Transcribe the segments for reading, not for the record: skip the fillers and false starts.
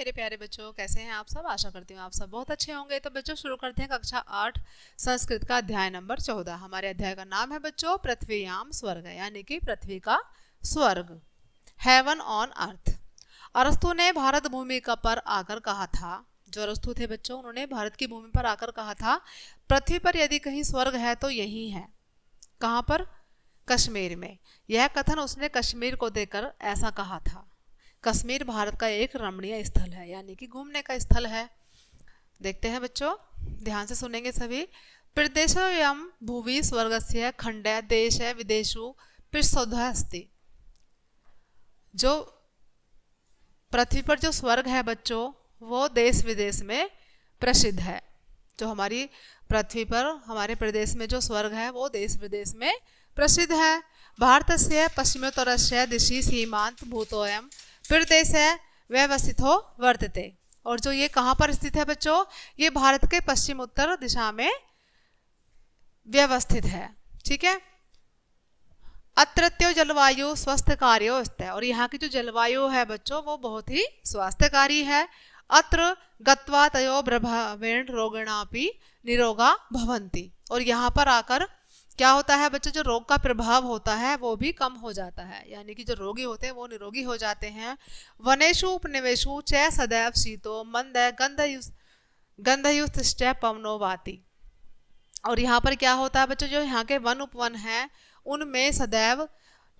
मेरे प्यारे बच्चों, कैसे हैं आप सब। आशा करती हूँ आप सब बहुत अच्छे होंगे। तो बच्चों शुरू करते हैं कक्षा 8 संस्कृत का अध्याय नंबर 14। हमारे अध्याय का नाम है बच्चों पृथ्वीयाम स्वर्ग, यानी कि पृथ्वी का स्वर्ग, हेवन ऑन अर्थ। अरस्तु ने भारत भूमि का पर आकर कहा था, जो अरस्तु थे बच्चों, उन्होंने भारत की भूमि पर आकर कहा था, पृथ्वी पर यदि कहीं स्वर्ग है तो यही है। कहाँ पर? कश्मीर में। यह कथन उसने कश्मीर को देकर ऐसा कहा था। कश्मीर भारत का एक रमणीय स्थल है, यानी कि घूमने का स्थल है। देखते हैं बच्चों, ध्यान से सुनेंगे सभी। प्रदेशोऽयं भुवि स्वर्गस्य खंडः देशः विदेशु पृष्ठोदः अस्ति। जो पृथ्वी पर जो स्वर्ग है बच्चों, वो देश विदेश में प्रसिद्ध है। जो हमारी पृथ्वी पर हमारे प्रदेश में जो स्वर्ग है वो देश विदेश में प्रसिद्ध है। भारतस्य पश्चिमोत्तरस्य दिशि सीमांत भूतोऽयं प्रदेशः व्यवस्थितो वर्तते। और जो ये कहाँ पर स्थित है बच्चों? ये भारत के पश्चिम उत्तर दिशा में व्यवस्थित है। ठीक है। अत्रत्यो जलवायु स्वास्थ्यकार्यो अस्ति। और यहाँ की जो जलवायु है बच्चों वो बहुत ही स्वास्थ्यकारी है। अत्र गत्वा तयो प्रभावेण रोगिणापि निरोगा भवन्ति। और यहाँ पर आकर क्या होता है बच्चों, जो रोग का प्रभाव होता है वो भी कम हो जाता है, यानी कि जो रोगी होते हैं वो निरोगी हो जाते हैं। वनेषु उपनिवेशु च सदैव शीतो मंद गंधयुक्त पवनो वाति। और यहाँ पर क्या होता है बच्चों, जो यहाँ के वन उपवन हैं उनमें सदैव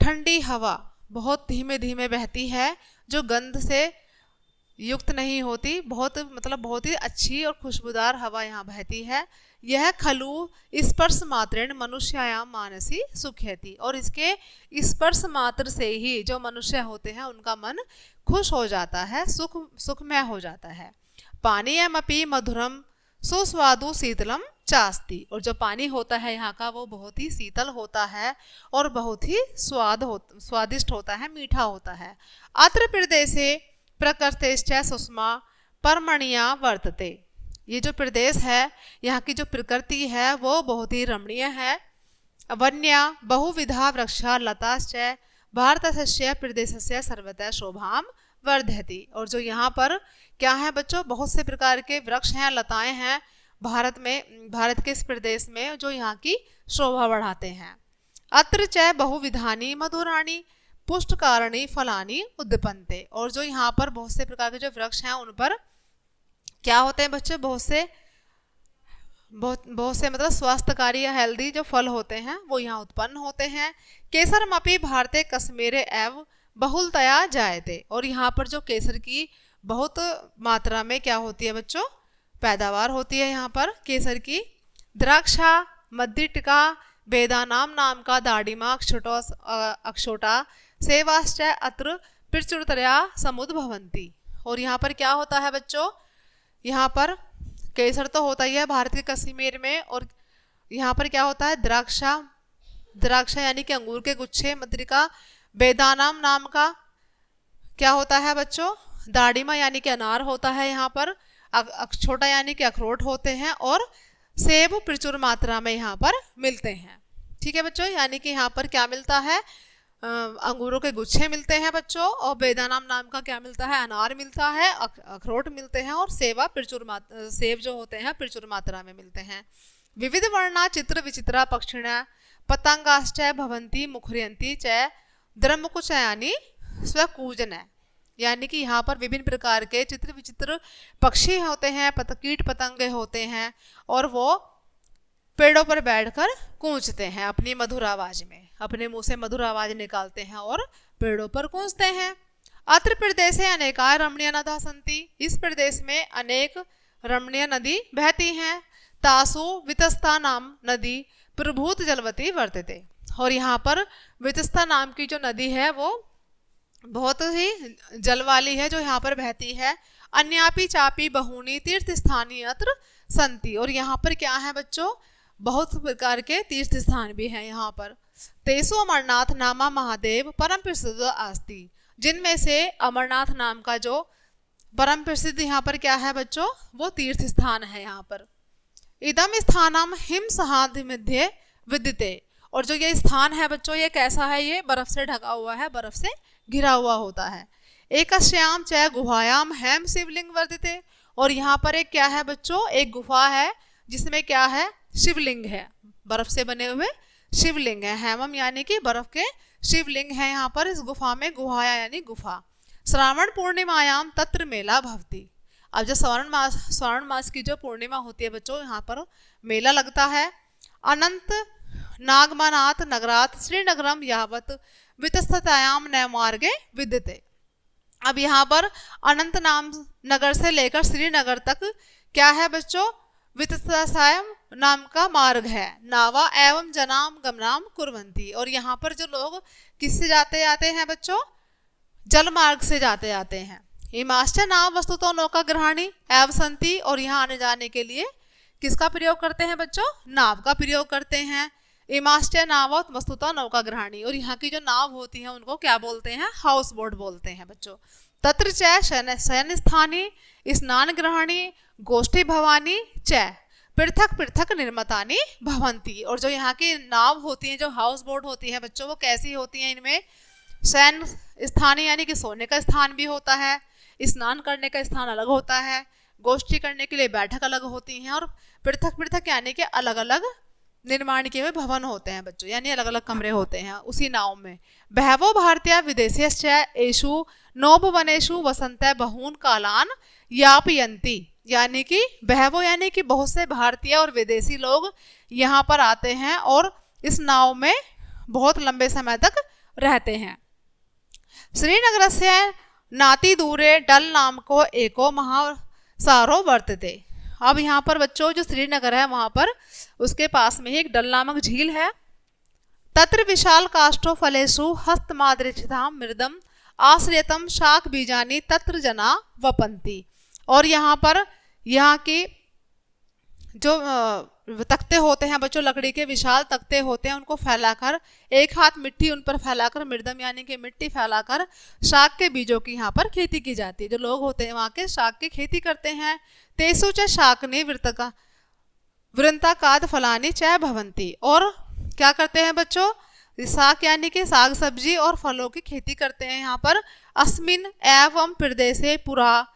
ठंडी हवा बहुत धीमे धीमे बहती है, जो गंध से युक्त नहीं होती। बहुत ही अच्छी और खुशबूदार हवा यहाँ बहती है। यह खलु स्पर्श मात्रेण मनुष्यायाम मानसी सुख्यति। और इसके स्पर्श मात्र से ही जो मनुष्य होते हैं उनका मन खुश हो जाता है, सुखमय हो जाता है। पानीयमपि मधुरम सुस्वादु शीतलम चास्ति। और जो पानी होता है यहाँ का वो बहुत ही शीतल होता है और बहुत ही स्वादिष्ट होता है, मीठा होता है। अत्र प्रदेशे प्रकृतिश्च सुषमा परमणीया वर्तते। ये जो प्रदेश है यहाँ की जो प्रकृति है वो बहुत ही रमणीय है। वन्या बहुविधा वृक्षा लताश्च भारतस्य प्रदेशस्य सर्वतः शोभाम वर्धयति। और जो यहाँ पर क्या है बच्चों, बहुत से प्रकार के वृक्ष हैं, लताएं हैं भारत के इस प्रदेश में, जो यहाँ की शोभा बढ़ाते हैं। अत्र च बहुविधानि मधुराणि पुष्टकारणी फलानी उद्दीपन्ते। और जो यहाँ पर बहुत से प्रकार के जो वृक्ष हैं उन पर क्या होते हैं बच्चे, बहुत से मतलब स्वास्थ्यकारी या हेल्दी जो फल होते हैं वो यहाँ उत्पन्न होते हैं। केसरमपि भारते कश्मीरे एव बहुलतया जायते। और यहाँ पर जो केसर की बहुत मात्रा में क्या होती है बच्चों, पैदावार होती है यहाँ पर केसर की। द्राक्षा मद्दिटिका वेदानाम नाम का दाड़िमा अक्षोटा सेवाश्च अत्र प्रचुरतया समुद्भवन्ति। और यहाँ पर क्या होता है बच्चों, यहाँ पर केसर तो होता ही है भारत के कश्मीर में, और यहाँ पर क्या होता है, द्राक्षा यानी कि अंगूर के गुच्छे, मद्रिका बेदानाम नाम का क्या होता है बच्चों, दाड़िमा यानी कि अनार होता है यहाँ पर, अक्षोटा यानी कि अखरोट होते हैं, और सेब प्रचुर मात्रा में यहाँ पर मिलते हैं। ठीक है बच्चों, यानी कि यहाँ पर क्या मिलता है, अंगूरों के गुच्छे मिलते हैं बच्चों, और बेदानाम नाम का क्या मिलता है, अनार मिलता है, अखरोट मिलते हैं, और सेब जो होते हैं प्रचुर मात्रा में मिलते हैं। विविध वर्णा चित्र विचित्रा पक्षिणा पतंगाश्च भवन्ति मुखरियन्ति च द्रमुकुचयानि स्वकूजन। यानी कि यहाँ पर विभिन्न प्रकार के चित्र विचित्र पक्षी होते हैं, कीट पतंगे होते हैं, और वो पेड़ों पर बैठकर गूंजते हैं अपनी मधुर आवाज में, अपने मुंह से मधुर आवाज निकालते हैं और पेड़ों पर गूंजते हैं। अत्र प्रदेशे अनेका रमणीय नदा सन्ति। इस प्रदेश में अनेक रमणीय नदी बहती हैं। तासु वितस्ता नाम नदी प्रभूत जलवती वर्तते। और यहाँ पर वितस्ता नाम की जो नदी है वो बहुत ही जल वाली है, जो यहाँ पर बहती है। अन्यापि चापी बहुनी तीर्थ स्थानी अत्र संति। और यहाँ पर क्या है बच्चों, बहुत प्रकार के तीर्थ स्थान भी हैं यहाँ पर। तेसु अमरनाथ नामा महादेव परम प्रसिद्ध अस्ति। जिनमें से अमरनाथ नाम का जो परम प्रसिद्ध यहाँ पर क्या है बच्चों, वो तीर्थ स्थान है यहाँ पर। इदम स्थानम हिम सहाधि मध्य विद्यते। और जो ये स्थान है बच्चों, ये कैसा है, ये बर्फ से ढका हुआ है, बर्फ से घिरा हुआ होता है। एकस्याम च गुहायाम हेम शिवलिंग वर्तते। और यहाँ पर एक क्या है बच्चों, एक गुफा है जिसमें क्या है, शिवलिंग है, बर्फ से बने हुए शिवलिंग है। हेमम यानी कि बर्फ के शिवलिंग है यहाँ पर इस गुफा में, गुहाया यानी गुफा। श्रावण पूर्णिमायाम तत्र मेला भवती। अब जो श्रावण मास की जो पूर्णिमा होती है बच्चों, यहाँ पर मेला लगता है। अनंत नागमनाथ नगरात श्रीनगरम यावत वितस्ततायाम न मार्गे विद्यते। अब यहाँ पर अनंत नाम नगर से लेकर श्रीनगर तक क्या है बच्चों, वितस्ततायाम नाम का मार्ग है। नावा एवं जनाम गमनाम कुर्वन्ति। और यहाँ पर जो लोग किससे जाते आते हैं बच्चों, जल मार्ग से जाते आते हैं। इमाश्च नाम वस्तुतो नौका ग्रहणी एवं संति। और यहाँ आने जाने के लिए किसका प्रयोग करते हैं बच्चों, नाव का प्रयोग करते हैं। इमाश्च नावत वस्तुतो नौका ग्रहणी। और यहाँ की जो नाव होती है उनको क्या बोलते हैं, हाउस बोट बोलते हैं बच्चों। तत्र च शयन स्थानी स्नान ग्रहणी गोष्ठी भवानी च पृथक पृथक निर्मतानी भवंती। और जो यहाँ की नाव होती है, जो हाउस बोट होती है बच्चों, वो कैसी होती हैं, इनमें शयन स्थान यानी कि सोने का स्थान भी होता है, स्नान करने का स्थान अलग होता है, गोष्ठी करने के लिए बैठक अलग होती हैं, और पृथक पृथक यानी कि अलग अलग निर्माण किए हुए भवन होते हैं बच्चों, यानी अलग अलग कमरे होते हैं उसी नाव में। बहवो भारतीय विदेशीश्च एषु नौभवनेषु वसंत बहून कालान यापयन्ति। यानी कि बहवो यानी कि बहुत से भारतीय और विदेशी लोग यहाँ पर आते हैं और इस नाव में बहुत लंबे समय तक रहते हैं। श्रीनगर से नाती दूरे डल नाम को एको महासारो वर्तते। अब यहाँ पर बच्चों जो श्रीनगर है वहाँ पर उसके पास में ही एक डल नामक झील है। तत्र विशाल काष्ठो फलेषु हस्तमादृक्षताम मृदम आश्रयतम शाक बीजानी तत्र जना वपंती। और यहाँ पर यहाँ की जो तख्ते होते हैं बच्चों, लकड़ी के विशाल तख्ते होते हैं, उनको फैलाकर एक हाथ मिट्टी उन पर फैलाकर, मृदम यानी कि मिट्टी फैलाकर शाक के बीजों की यहाँ पर खेती की जाती है। जो लोग होते हैं वहाँ के शाक की खेती करते हैं। तेसु च शाकनी वृंताकाद फलानी च भवंती। और क्या करते हैं बच्चों, शाक यानी कि साग सब्जी और फलों की खेती करते हैं यहाँ पर। अस्मिन एवं प्रदेशे पुरा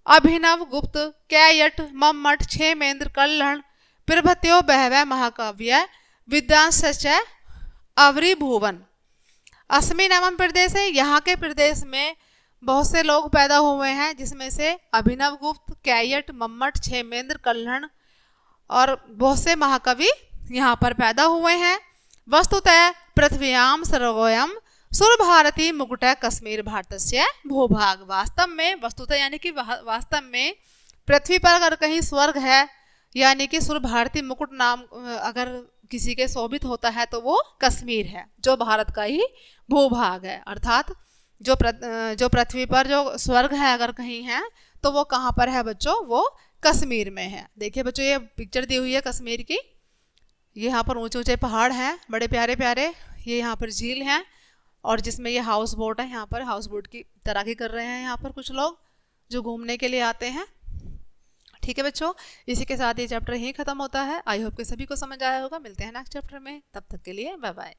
अभिनव गुप्त कैयट मम्मट क्षेमेंद्र कल्हण प्रभृत्यो बहवै महाकाव्य विद्यांश्च अवरी भुवन। अस्मिन एवं प्रदेश है, यहाँ के प्रदेश में बहुत से लोग पैदा हुए हैं, जिसमें से अभिनव गुप्त कैयट मम्मट क्षेमेंद्र कल्हण और बहुत से महाकवि यहाँ पर पैदा हुए हैं। वस्तुतः पृथ्व्याम सर्वोयम सुर भारती मुकुट कश्मीर भारतस्य भूभाग। वास्तव में, वस्तुतः यानी कि वास्तव में पृथ्वी पर अगर कहीं स्वर्ग है यानी कि सुर भारती मुकुट नाम अगर किसी के शोभित होता है तो वो कश्मीर है, जो भारत का ही भूभाग है। अर्थात जो पृथ्वी पर जो स्वर्ग है अगर कहीं है तो वो कहाँ पर है बच्चों, वो कश्मीर में है। देखिए बच्चों ये पिक्चर दी हुई है कश्मीर की। ये यहाँ पर ऊंचे ऊंचे पहाड़ हैं बड़े प्यारे प्यारे, ये यहाँ पर झील है और जिसमें ये हाउस बोट है। यहाँ पर हाउस बोट की तैराकी कर रहे हैं यहाँ पर कुछ लोग जो घूमने के लिए आते हैं। ठीक है बच्चों, इसी के साथ ये चैप्टर यहीं खत्म होता है। आई होप कि सभी को समझ आया होगा। मिलते हैं नेक्स्ट चैप्टर में, तब तक के लिए बाय बाय।